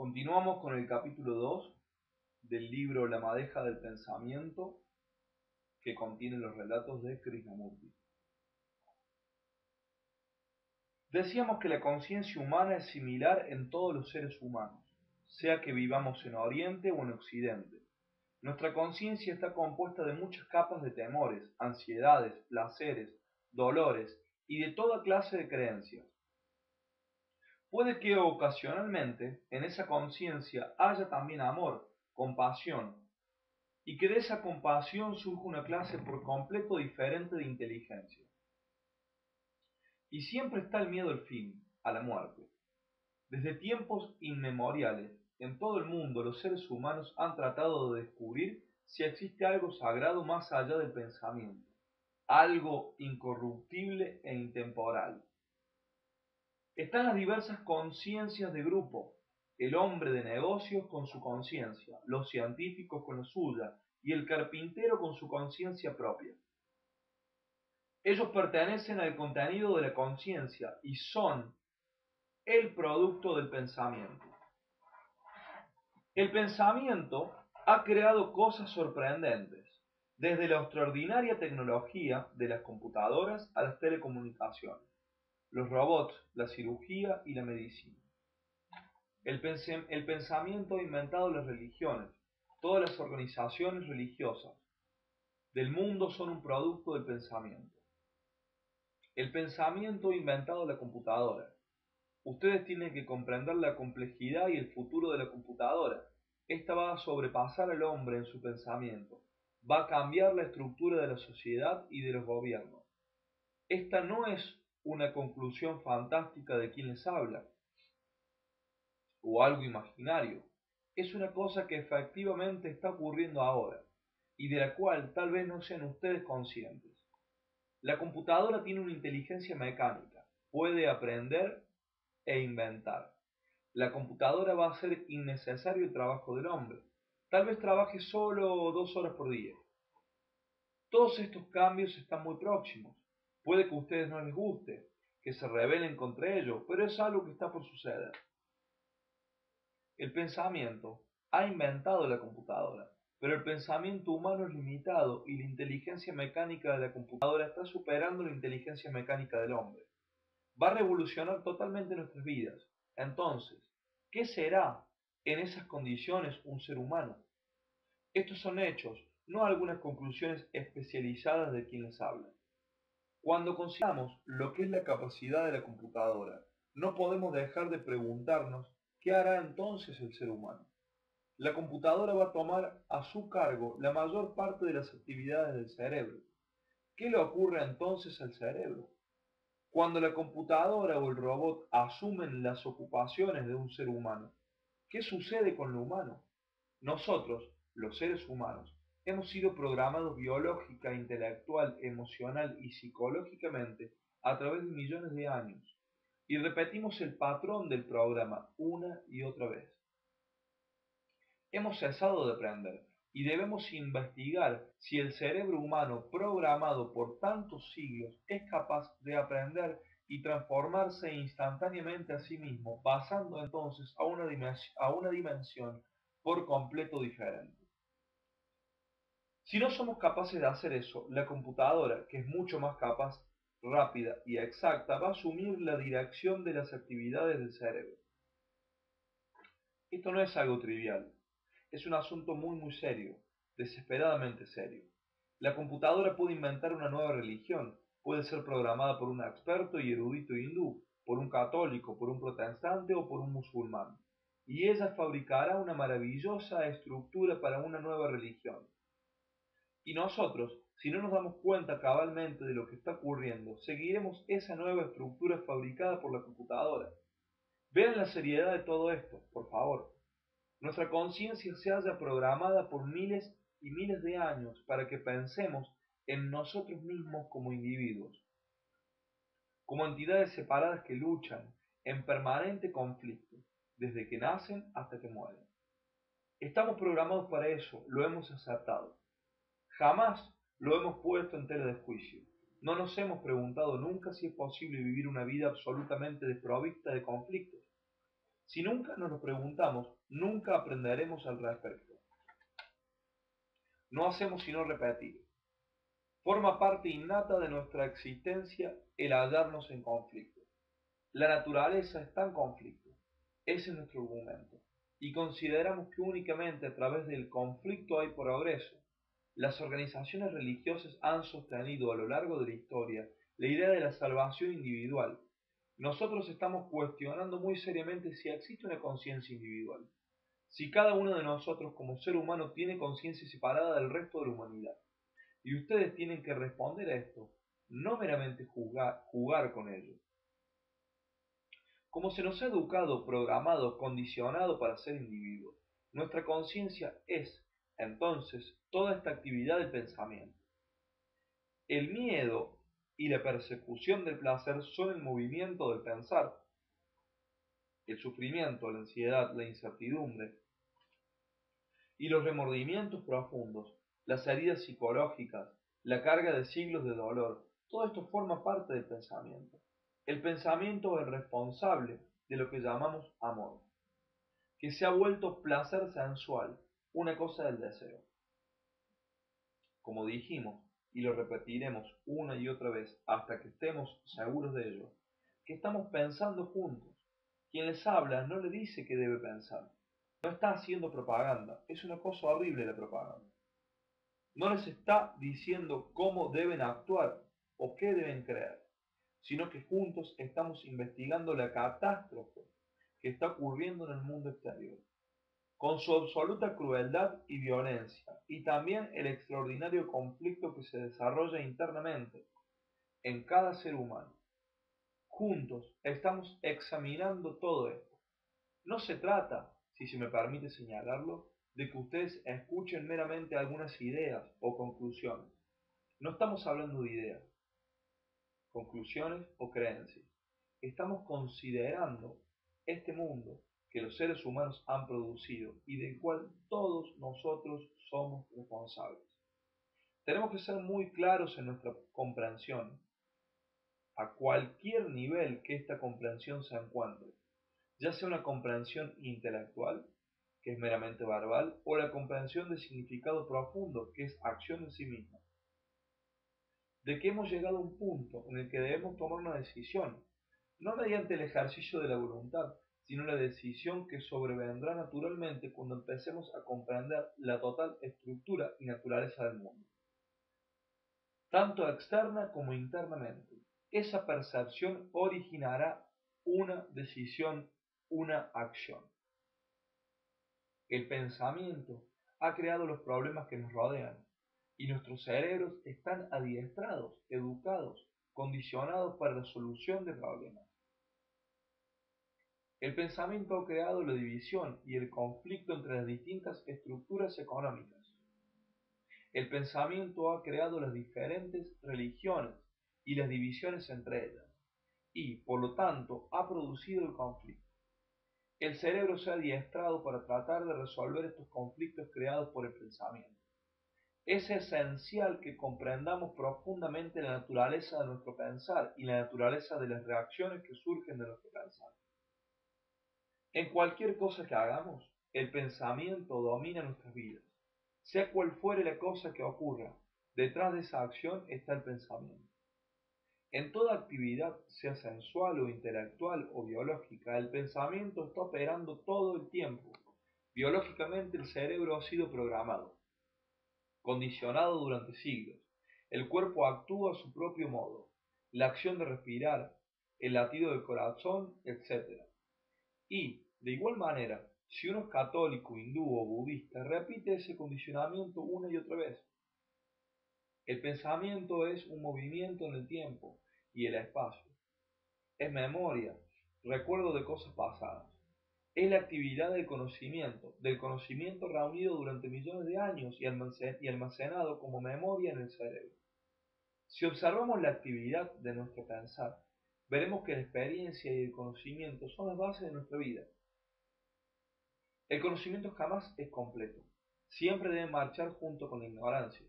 Continuamos con el capítulo 2 del libro La Madeja del Pensamiento, que contiene los relatos de Krishnamurti. Decíamos que la conciencia humana es similar en todos los seres humanos, sea que vivamos en Oriente o en Occidente. Nuestra conciencia está compuesta de muchas capas de temores, ansiedades, placeres, dolores y de toda clase de creencias. Puede que ocasionalmente en esa conciencia haya también amor, compasión, y que de esa compasión surja una clase por completo diferente de inteligencia. Y siempre está el miedo al fin, a la muerte. Desde tiempos inmemoriales, en todo el mundo los seres humanos han tratado de descubrir si existe algo sagrado más allá del pensamiento, algo incorruptible e intemporal. Están las diversas conciencias de grupo, el hombre de negocios con su conciencia, los científicos con la suya y el carpintero con su conciencia propia. Ellos pertenecen al contenido de la conciencia y son el producto del pensamiento. El pensamiento ha creado cosas sorprendentes, desde la extraordinaria tecnología de las computadoras a las telecomunicaciones, los robots, la cirugía y la medicina. El pensamiento ha inventado las religiones. Todas las organizaciones religiosas del mundo son un producto del pensamiento. El pensamiento ha inventado la computadora. Ustedes tienen que comprender la complejidad y el futuro de la computadora. Esta va a sobrepasar al hombre en su pensamiento. Va a cambiar la estructura de la sociedad y de los gobiernos. Esta no es una conclusión fantástica de quien les habla, o algo imaginario. Es una cosa que efectivamente está ocurriendo ahora, y de la cual tal vez no sean ustedes conscientes. La computadora tiene una inteligencia mecánica, puede aprender e inventar. La computadora va a hacer innecesario el trabajo del hombre. Tal vez trabaje solo 2 horas por día. Todos estos cambios están muy próximos. Puede que a ustedes no les guste, que se rebelen contra ello, pero es algo que está por suceder. El pensamiento ha inventado la computadora, pero el pensamiento humano es limitado y la inteligencia mecánica de la computadora está superando la inteligencia mecánica del hombre. Va a revolucionar totalmente nuestras vidas. Entonces, ¿qué será en esas condiciones un ser humano? Estos son hechos, no algunas conclusiones especializadas de quienes hablan. Cuando consideramos lo que es la capacidad de la computadora, no podemos dejar de preguntarnos ¿qué hará entonces el ser humano? La computadora va a tomar a su cargo la mayor parte de las actividades del cerebro. ¿Qué le ocurre entonces al cerebro? Cuando la computadora o el robot asumen las ocupaciones de un ser humano, ¿qué sucede con lo humano? Nosotros, los seres humanos, hemos sido programados biológica, intelectual, emocional y psicológicamente a través de millones de años, y repetimos el patrón del programa una y otra vez. Hemos cesado de aprender y debemos investigar si el cerebro humano programado por tantos siglos es capaz de aprender y transformarse instantáneamente a sí mismo, pasando entonces a una dimensión por completo diferente. Si no somos capaces de hacer eso, la computadora, que es mucho más capaz, rápida y exacta, va a asumir la dirección de las actividades del cerebro. Esto no es algo trivial. Es un asunto muy serio, desesperadamente serio. La computadora puede inventar una nueva religión, puede ser programada por un experto y erudito hindú, por un católico, por un protestante o por un musulmán, y ella fabricará una maravillosa estructura para una nueva religión. Y nosotros, si no nos damos cuenta cabalmente de lo que está ocurriendo, seguiremos esa nueva estructura fabricada por la computadora. Vean la seriedad de todo esto, por favor. Nuestra conciencia se halla programada por miles y miles de años para que pensemos en nosotros mismos como individuos, como entidades separadas que luchan en permanente conflicto, desde que nacen hasta que mueren. Estamos programados para eso, lo hemos aceptado. Jamás lo hemos puesto en tela de juicio. No nos hemos preguntado nunca si es posible vivir una vida absolutamente desprovista de conflictos. Si nunca nos lo preguntamos, nunca aprenderemos al respecto. No hacemos sino repetir. Forma parte innata de nuestra existencia el hallarnos en conflicto. La naturaleza está en conflicto. Ese es nuestro argumento. Y consideramos que únicamente a través del conflicto hay progreso. Las organizaciones religiosas han sostenido a lo largo de la historia la idea de la salvación individual. Nosotros estamos cuestionando muy seriamente si existe una conciencia individual, si cada uno de nosotros como ser humano tiene conciencia separada del resto de la humanidad. Y ustedes tienen que responder a esto, no meramente jugar con ello. Como se nos ha educado, programado, condicionado para ser individuos, nuestra conciencia es, entonces, toda esta actividad del pensamiento. El miedo y la persecución del placer son el movimiento del pensar. El sufrimiento, la ansiedad, la incertidumbre y los remordimientos profundos, las heridas psicológicas, la carga de siglos de dolor, todo esto forma parte del pensamiento. El pensamiento es responsable de lo que llamamos amor, que se ha vuelto placer sensual, una cosa del deseo. Como dijimos, y lo repetiremos una y otra vez hasta que estemos seguros de ello, que estamos pensando juntos. Quien les habla no le dice que debe pensar. No está haciendo propaganda. Es una cosa horrible la propaganda. No les está diciendo cómo deben actuar o qué deben creer, sino que juntos estamos investigando la catástrofe que está ocurriendo en el mundo exterior, con su absoluta crueldad y violencia, y también el extraordinario conflicto que se desarrolla internamente en cada ser humano. Juntos estamos examinando todo esto. No se trata, si se me permite señalarlo, de que ustedes escuchen meramente algunas ideas o conclusiones. No estamos hablando de ideas, conclusiones o creencias. Estamos considerando este mundo que los seres humanos han producido y del cual todos nosotros somos responsables. Tenemos que ser muy claros en nuestra comprensión, a cualquier nivel que esta comprensión se encuentre, ya sea una comprensión intelectual, que es meramente verbal, o la comprensión de significado profundo, que es acción en sí misma. De que hemos llegado a un punto en el que debemos tomar una decisión, no mediante el ejercicio de la voluntad, sino la decisión que sobrevendrá naturalmente cuando empecemos a comprender la total estructura y naturaleza del mundo, tanto externa como internamente. Esa percepción originará una decisión, una acción. El pensamiento ha creado los problemas que nos rodean, y nuestros cerebros están adiestrados, educados, condicionados para la solución de problemas. El pensamiento ha creado la división y el conflicto entre las distintas estructuras económicas. El pensamiento ha creado las diferentes religiones y las divisiones entre ellas, y, por lo tanto, ha producido el conflicto. El cerebro se ha adiestrado para tratar de resolver estos conflictos creados por el pensamiento. Es esencial que comprendamos profundamente la naturaleza de nuestro pensar y la naturaleza de las reacciones que surgen de nuestro pensar. En cualquier cosa que hagamos, el pensamiento domina nuestras vidas. Sea cual fuere la cosa que ocurra, detrás de esa acción está el pensamiento. En toda actividad, sea sensual o intelectual o biológica, el pensamiento está operando todo el tiempo. Biológicamente el cerebro ha sido programado, condicionado durante siglos. El cuerpo actúa a su propio modo, la acción de respirar, el latido del corazón, etc. Y, de igual manera, si uno es católico, hindú o budista, repite ese condicionamiento una y otra vez. El pensamiento es un movimiento en el tiempo y el espacio. Es memoria, recuerdo de cosas pasadas. Es la actividad del conocimiento reunido durante millones de años y almacenado como memoria en el cerebro. Si observamos la actividad de nuestro pensar, veremos que la experiencia y el conocimiento son las bases de nuestra vida. El conocimiento jamás es completo, siempre debe marchar junto con la ignorancia.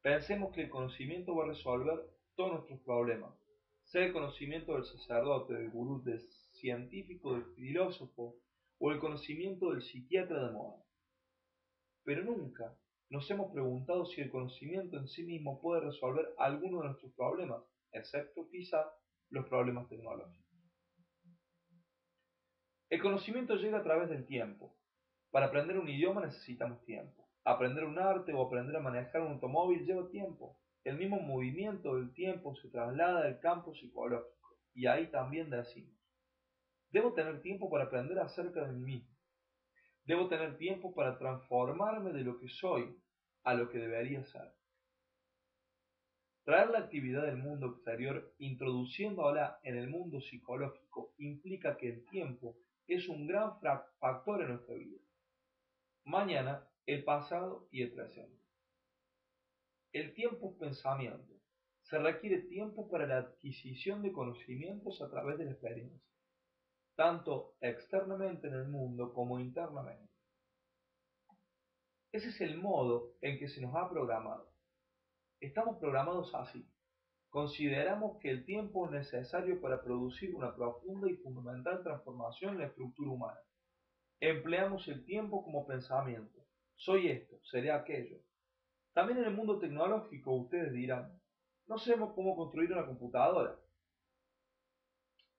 Pensemos que el conocimiento va a resolver todos nuestros problemas, sea el conocimiento del sacerdote, del gurú, del científico del filósofo o el conocimiento del psiquiatra de moda. Pero nunca nos hemos preguntado si el conocimiento en sí mismo puede resolver alguno de nuestros problemas, excepto quizá los problemas tecnológicos. El conocimiento llega a través del tiempo. Para aprender un idioma necesitamos tiempo. Aprender un arte o aprender a manejar un automóvil lleva tiempo. El mismo movimiento del tiempo se traslada al campo psicológico, y ahí también decimos: debo tener tiempo para aprender acerca de mí mismo. Debo tener tiempo para transformarme de lo que soy a lo que debería ser. Traer la actividad del mundo exterior introduciéndola en el mundo psicológico implica que el tiempo es un gran factor en nuestra vida. Mañana, el pasado y el presente. El tiempo es pensamiento. Se requiere tiempo para la adquisición de conocimientos a través de la experiencia, tanto externamente en el mundo como internamente. Ese es el modo en que se nos ha programado. Estamos programados así. Consideramos que el tiempo es necesario para producir una profunda y fundamental transformación en la estructura humana. Empleamos el tiempo como pensamiento. Soy esto, seré aquello. También en el mundo tecnológico ustedes dirán: no sabemos cómo construir una computadora,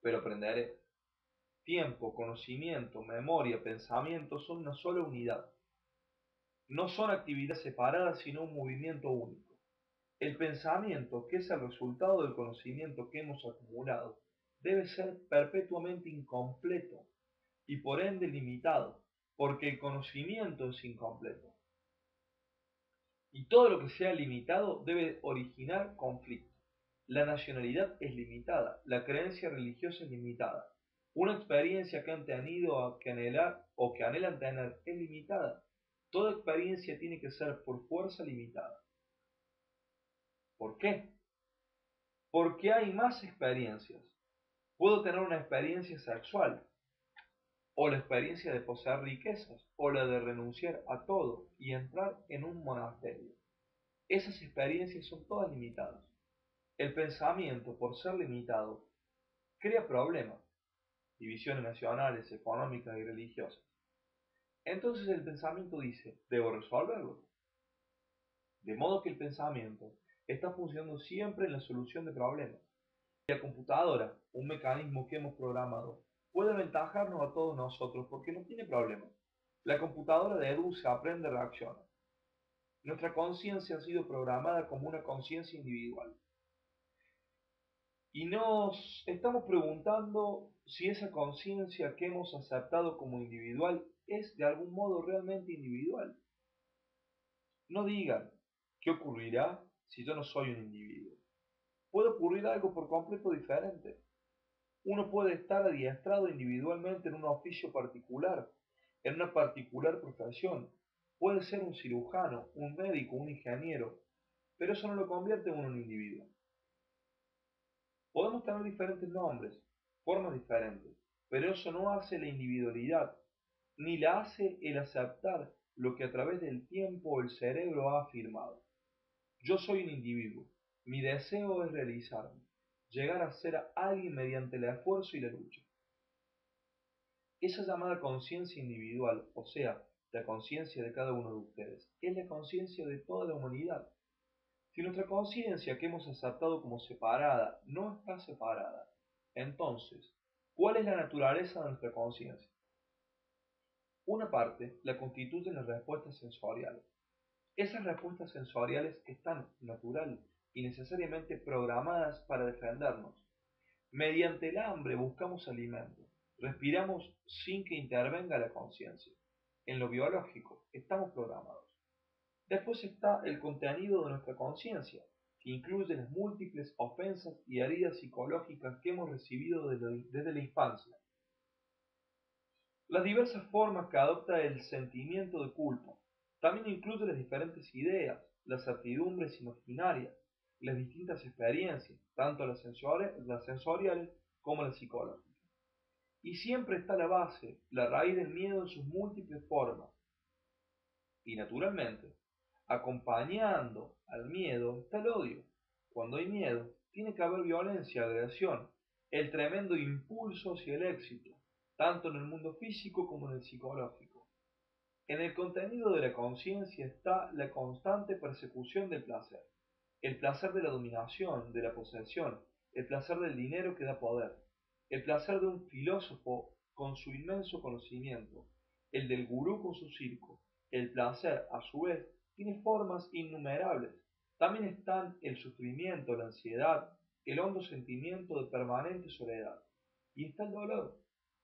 pero aprenderé. Tiempo, conocimiento, memoria, pensamiento son una sola unidad. No son actividades separadas, sino un movimiento único. El pensamiento, que es el resultado del conocimiento que hemos acumulado, debe ser perpetuamente incompleto y por ende limitado, porque el conocimiento es incompleto. Y todo lo que sea limitado debe originar conflicto. La nacionalidad es limitada, la creencia religiosa es limitada. Una experiencia que han tenido que anhelar o que anhelan tener es limitada. Toda experiencia tiene que ser por fuerza limitada. ¿Por qué? Porque hay más experiencias. Puedo tener una experiencia sexual, o la experiencia de poseer riquezas, o la de renunciar a todo y entrar en un monasterio. Esas experiencias son todas limitadas. El pensamiento, por ser limitado, crea problemas, divisiones nacionales, económicas y religiosas. Entonces el pensamiento dice: debo resolverlo. De modo que el pensamiento está funcionando siempre en la solución de problemas. La computadora, un mecanismo que hemos programado, puede aventajarnos a todos nosotros porque no tiene problemas. La computadora deduce, aprende, reacciona. Nuestra conciencia ha sido programada como una conciencia individual. Y nos estamos preguntando si esa conciencia que hemos aceptado como individual es de algún modo realmente individual. No digan: ¿qué ocurrirá si yo no soy un individuo? Puede ocurrir algo por completo diferente. Uno puede estar adiestrado individualmente en un oficio particular, en una particular profesión. Puede ser un cirujano, un médico, un ingeniero, pero eso no lo convierte en un individuo. Podemos tener diferentes nombres, formas diferentes, pero eso no hace la individualidad, ni la hace el aceptar lo que a través del tiempo el cerebro ha afirmado. Yo soy un individuo, mi deseo es realizarme, llegar a ser alguien mediante el esfuerzo y la lucha. Esa llamada conciencia individual, o sea, la conciencia de cada uno de ustedes, es la conciencia de toda la humanidad. Si nuestra conciencia que hemos aceptado como separada no está separada, entonces, ¿cuál es la naturaleza de nuestra conciencia? Una parte la constituyen las respuestas sensoriales. Esas respuestas sensoriales están natural y necesariamente programadas para defendernos. Mediante el hambre buscamos alimento. Respiramos sin que intervenga la conciencia. En lo biológico estamos programados. Después está el contenido de nuestra conciencia, que incluye las múltiples ofensas y heridas psicológicas que hemos recibido desde la infancia. Las diversas formas que adopta el sentimiento de culpa. También incluye las diferentes ideas, las certidumbres imaginarias, las distintas experiencias, tanto las sensoriales como las psicológicas. Y siempre está la base, la raíz del miedo en sus múltiples formas. Y naturalmente, acompañando al miedo está el odio. Cuando hay miedo, tiene que haber violencia, agresión. el tremendo impulso hacia el éxito, tanto en el mundo físico como en el psicológico. En el contenido de la conciencia está la constante persecución del placer, el placer de la dominación, de la posesión, el placer del dinero que da poder, el placer de un filósofo con su inmenso conocimiento, el del gurú con su circo. El placer, a su vez, tiene formas innumerables. También están el sufrimiento, la ansiedad, el hondo sentimiento de permanente soledad. Y está el dolor,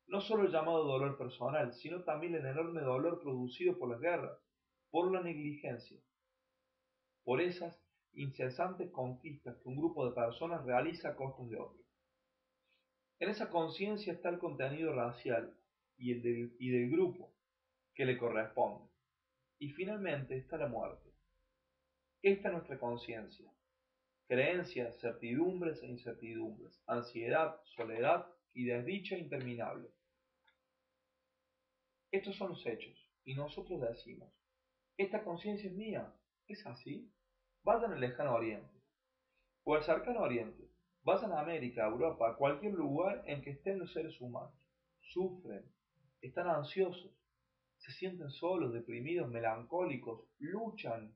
no solo el llamado dolor personal, sino también el enorme dolor producido por las guerras, por la negligencia, por esas incesantes conquistas que un grupo de personas realiza a costas de otros. En esa conciencia está el contenido racial y del grupo que le corresponde. Y finalmente está la muerte. Esta es nuestra conciencia. Creencias, certidumbres e incertidumbres, ansiedad, soledad y desdicha interminable. Estos son los hechos, y nosotros decimos, esta conciencia es mía. ¿Es así? Vayan al lejano oriente, o al cercano oriente. Vayan a América, a Europa, a cualquier lugar en que estén los seres humanos. Sufren, están ansiosos, se sienten solos, deprimidos, melancólicos, luchan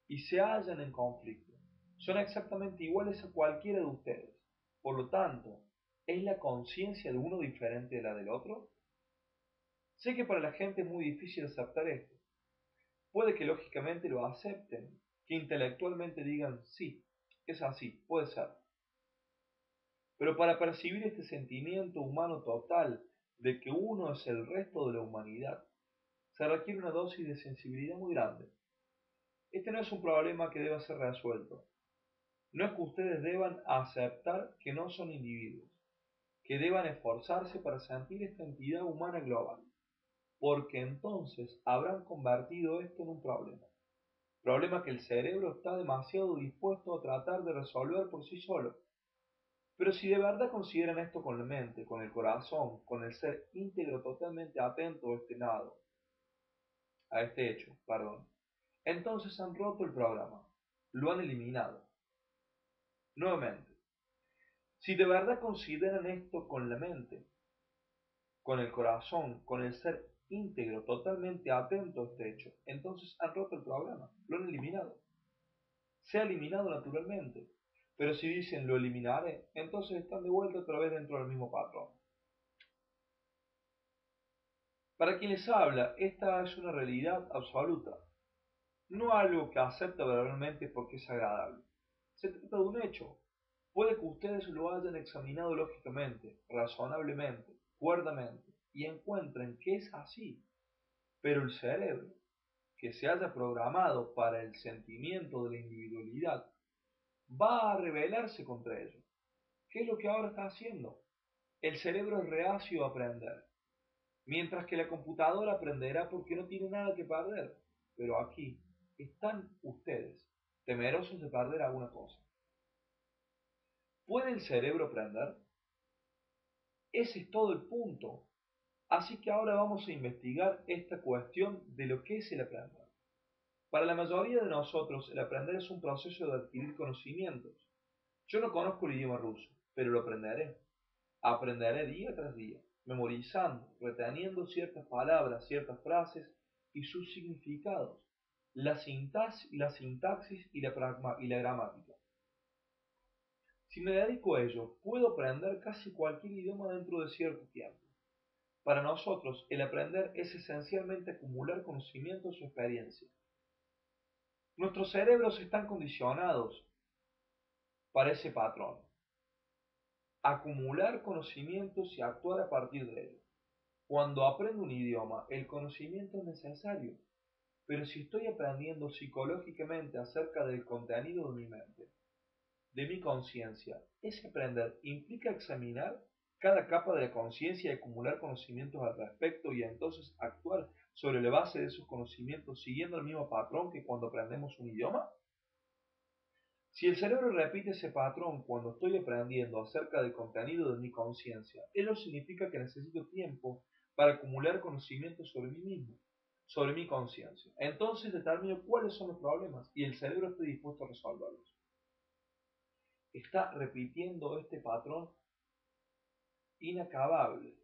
y se hallan en conflicto. Son exactamente iguales a cualquiera de ustedes. Por lo tanto, ¿es la conciencia de uno diferente de la del otro? Sé que para la gente es muy difícil aceptar esto. Puede que lógicamente lo acepten, que intelectualmente digan sí, es así, puede ser. Pero para percibir este sentimiento humano total de que uno es el resto de la humanidad, se requiere una dosis de sensibilidad muy grande. Este no es un problema que deba ser resuelto. No es que ustedes deban aceptar que no son individuos, que deban esforzarse para sentir esta entidad humana global, porque entonces habrán convertido esto en un problema que el cerebro está demasiado dispuesto a tratar de resolver por sí solo. Pero si de verdad consideran esto con la mente, con el corazón, con el ser íntegro totalmente atento a este hecho, entonces han roto el programa, lo han eliminado. Nuevamente, si de verdad consideran esto con la mente, con el corazón, con el ser íntegro, totalmente atento a este hecho, entonces han roto el programa, lo han eliminado. Se ha eliminado naturalmente. Pero si dicen lo eliminaré, entonces están de vuelta otra vez dentro del mismo patrón. Para quien les habla, esta es una realidad absoluta, no algo que acepta verbalmente porque es agradable. Se trata de un hecho. Puede que ustedes lo hayan examinado lógicamente, razonablemente, cuerdamente, y encuentren que es así, pero el cerebro, que se haya programado para el sentimiento de la individualidad, va a rebelarse contra ello. ¿Qué es lo que ahora está haciendo? El cerebro es reacio a aprender, mientras que la computadora aprenderá porque no tiene nada que perder. Pero aquí están ustedes, temerosos de perder alguna cosa. ¿Puede el cerebro aprender? Ese es todo el punto. Así que ahora vamos a investigar esta cuestión de lo que es el aprender. Para la mayoría de nosotros, el aprender es un proceso de adquirir conocimientos. Yo no conozco el idioma ruso, pero lo aprenderé. Aprenderé día tras día, memorizando, reteniendo ciertas palabras, ciertas frases y sus significados, la sintaxis y la gramática. Si me dedico a ello, puedo aprender casi cualquier idioma dentro de cierto tiempo. Para nosotros, el aprender es esencialmente acumular conocimientos o experiencia. Nuestros cerebros están condicionados para ese patrón. Acumular conocimientos y actuar a partir de ellos. Cuando aprendo un idioma, el conocimiento es necesario, pero si estoy aprendiendo psicológicamente acerca del contenido de mi mente, de mi conciencia, ese aprender implica examinar cada capa de la conciencia y acumular conocimientos al respecto y entonces actuar sobre la base de esos conocimientos siguiendo el mismo patrón que cuando aprendemos un idioma. Si el cerebro repite ese patrón cuando estoy aprendiendo acerca del contenido de mi conciencia, ello significa que necesito tiempo para acumular conocimientos sobre mí mismo, sobre mi conciencia. Entonces determino cuáles son los problemas y el cerebro está dispuesto a resolverlos. Está repitiendo este patrón inacabable,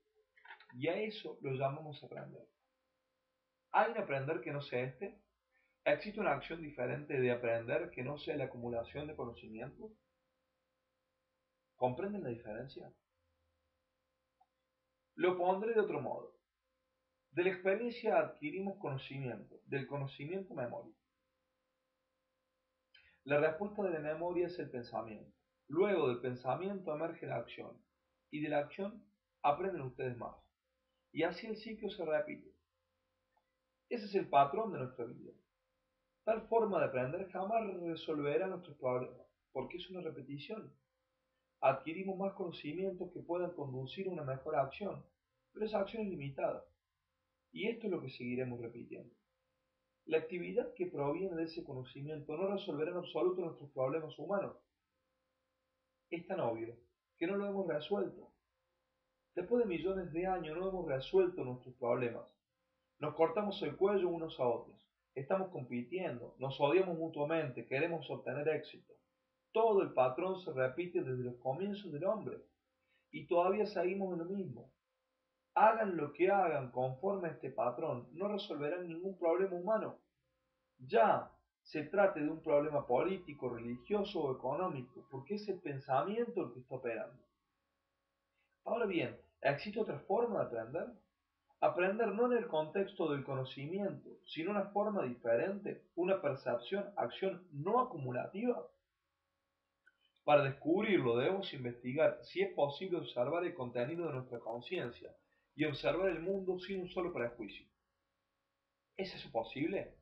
y a eso lo llamamos aprender. ¿Hay un aprender que no sea este? ¿Existe una acción diferente de aprender que no sea la acumulación de conocimiento? ¿Comprenden la diferencia? Lo pondré de otro modo. De la experiencia adquirimos conocimiento, del conocimiento memoria. La respuesta de la memoria es el pensamiento. Luego del pensamiento emerge la acción, y de la acción aprenden ustedes más. Y así el ciclo se repite. Ese es el patrón de nuestra vida. Tal forma de aprender jamás resolverá nuestros problemas, porque es una repetición. Adquirimos más conocimientos que puedan conducir a una mejor acción, pero esa acción es limitada. Y esto es lo que seguiremos repitiendo. La actividad que proviene de ese conocimiento no resolverá en absoluto nuestros problemas humanos. Es tan obvio que no lo hemos resuelto. Después de millones de años no hemos resuelto nuestros problemas. Nos cortamos el cuello unos a otros. Estamos compitiendo, nos odiamos mutuamente, queremos obtener éxito. Todo el patrón se repite desde los comienzos del hombre. Y todavía seguimos en lo mismo. Hagan lo que hagan conforme a este patrón, no resolverán ningún problema humano. Ya se trate de un problema político, religioso o económico, porque es el pensamiento el que está operando. Ahora bien, ¿existe otra forma de aprender? Aprender no en el contexto del conocimiento, sino una forma diferente, una percepción, acción no acumulativa. Para descubrirlo debemos investigar si es posible observar el contenido de nuestra conciencia y observar el mundo sin un solo prejuicio. ¿Es eso posible?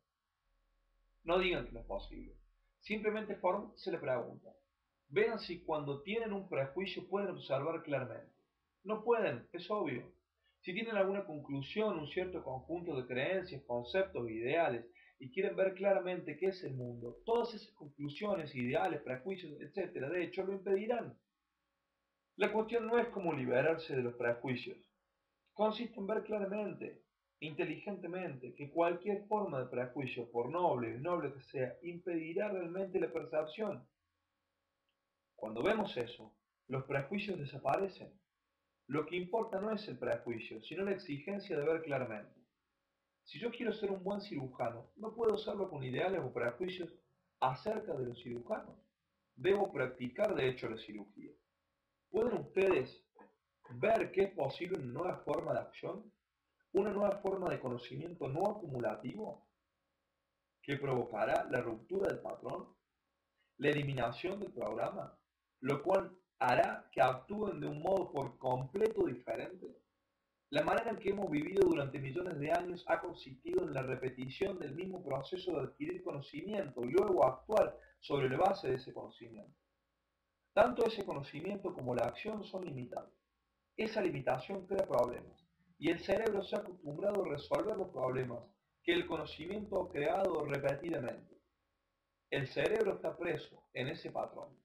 No digan que no es posible. Simplemente se le pregunta. Vean si cuando tienen un prejuicio pueden observar claramente. No pueden, es obvio. Si tienen alguna conclusión, un cierto conjunto de creencias, conceptos, ideales, y quieren ver claramente qué es el mundo, todas esas conclusiones, ideales, prejuicios, etc., de hecho, lo impedirán. La cuestión no es cómo liberarse de los prejuicios. Consiste en ver claramente, inteligentemente, que cualquier forma de prejuicio, por noble o innoble que sea, impedirá realmente la percepción. Cuando vemos eso, los prejuicios desaparecen. Lo que importa no es el prejuicio, sino la exigencia de ver claramente. Si yo quiero ser un buen cirujano, no puedo hacerlo con ideales o prejuicios acerca de los cirujanos. Debo practicar de hecho la cirugía. ¿Pueden ustedes ver que es posible una nueva forma de acción? Una nueva forma de conocimiento no acumulativo que provocará la ruptura del patrón, la eliminación del programa, lo cual hará que actúen de un modo por completo diferente. La manera en que hemos vivido durante millones de años ha consistido en la repetición del mismo proceso de adquirir conocimiento y luego actuar sobre la base de ese conocimiento. Tanto ese conocimiento como la acción son limitados. Esa limitación crea problemas, y el cerebro se ha acostumbrado a resolver los problemas que el conocimiento ha creado repetidamente. El cerebro está preso en ese patrón.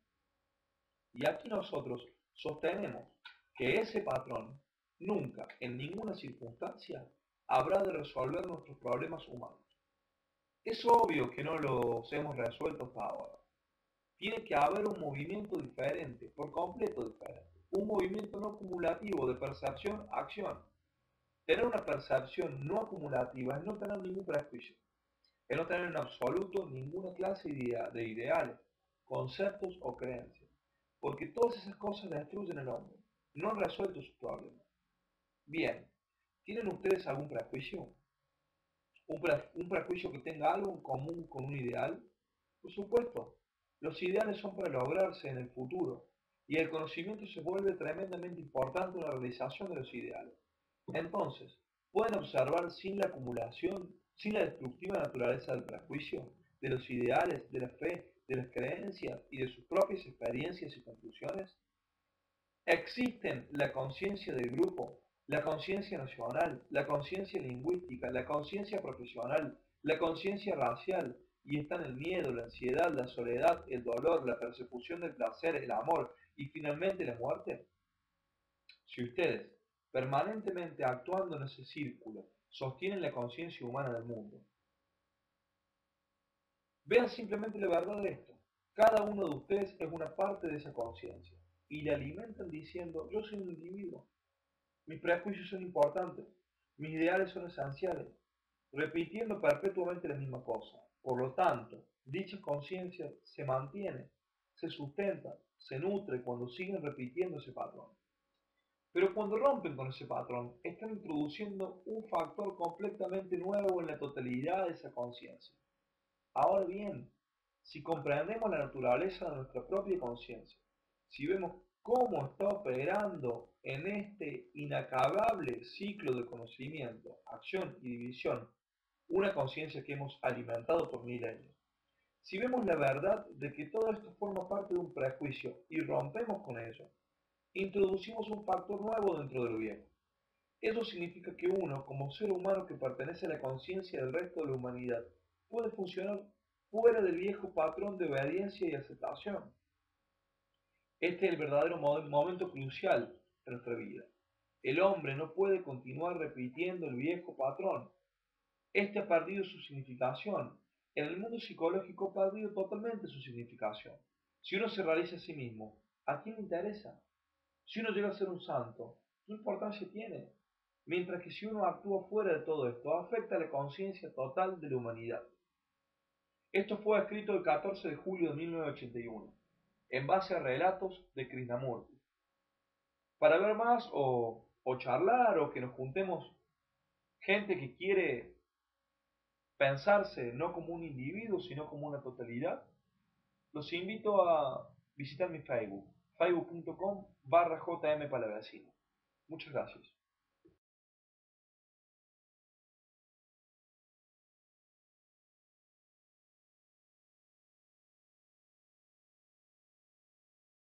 Y aquí nosotros sostenemos que ese patrón nunca, en ninguna circunstancia, habrá de resolver nuestros problemas humanos. Es obvio que no los hemos resuelto hasta ahora. Tiene que haber un movimiento diferente, por completo diferente. Un movimiento no acumulativo de percepción-acción. Tener una percepción no acumulativa es no tener ningún prejuicio. Es no tener en absoluto ninguna clase de ideales, conceptos o creencias. Porque todas esas cosas destruyen al hombre. No han resuelto sus problemas. Bien, ¿tienen ustedes algún prejuicio? ¿Un prejuicio que tenga algo en común con un ideal? Por supuesto, los ideales son para lograrse en el futuro, y el conocimiento se vuelve tremendamente importante en la realización de los ideales. Entonces, pueden observar sin la acumulación, sin la destructiva naturaleza del prejuicio, de los ideales, de la fe, de las creencias y de sus propias experiencias y conclusiones. Existen la conciencia del grupo, la conciencia nacional, la conciencia lingüística, la conciencia profesional, la conciencia racial, y están el miedo, la ansiedad, la soledad, el dolor, la persecución del placer, el amor y finalmente la muerte. Si ustedes, permanentemente actuando en ese círculo, sostienen la conciencia humana del mundo, vean simplemente la verdad de esto. Cada uno de ustedes es una parte de esa conciencia y la alimentan diciendo, yo soy un individuo. Mis prejuicios son importantes, mis ideales son esenciales, repitiendo perpetuamente la misma cosa. Por lo tanto, dicha conciencia se mantiene, se sustenta, se nutre cuando siguen repitiendo ese patrón. Pero cuando rompen con ese patrón, están introduciendo un factor completamente nuevo en la totalidad de esa conciencia. Ahora bien, si comprendemos la naturaleza de nuestra propia conciencia, si vemos cómo está operando en este inacabable ciclo de conocimiento, acción y división, una conciencia que hemos alimentado por milenios, si vemos la verdad de que todo esto forma parte de un prejuicio y rompemos con ello, introducimos un factor nuevo dentro de lo viejo. Eso significa que uno, como ser humano que pertenece a la conciencia del resto de la humanidad, puede funcionar fuera del viejo patrón de obediencia y aceptación. Este es el verdadero momento crucial de nuestra vida. El hombre no puede continuar repitiendo el viejo patrón. Este ha perdido su significación. En el mundo psicológico ha perdido totalmente su significación. Si uno se realiza a sí mismo, ¿a quién le interesa? Si uno llega a ser un santo, ¿qué importancia tiene? Mientras que si uno actúa fuera de todo esto, afecta a la conciencia total de la humanidad. Esto fue escrito el 14 de julio de 1981, en base a relatos de Krishnamurti. Para ver más o charlar o que nos juntemos gente que quiere pensarse no como un individuo, sino como una totalidad, los invito a visitar mi Facebook, facebook.com/jmpalavecino. Muchas gracias.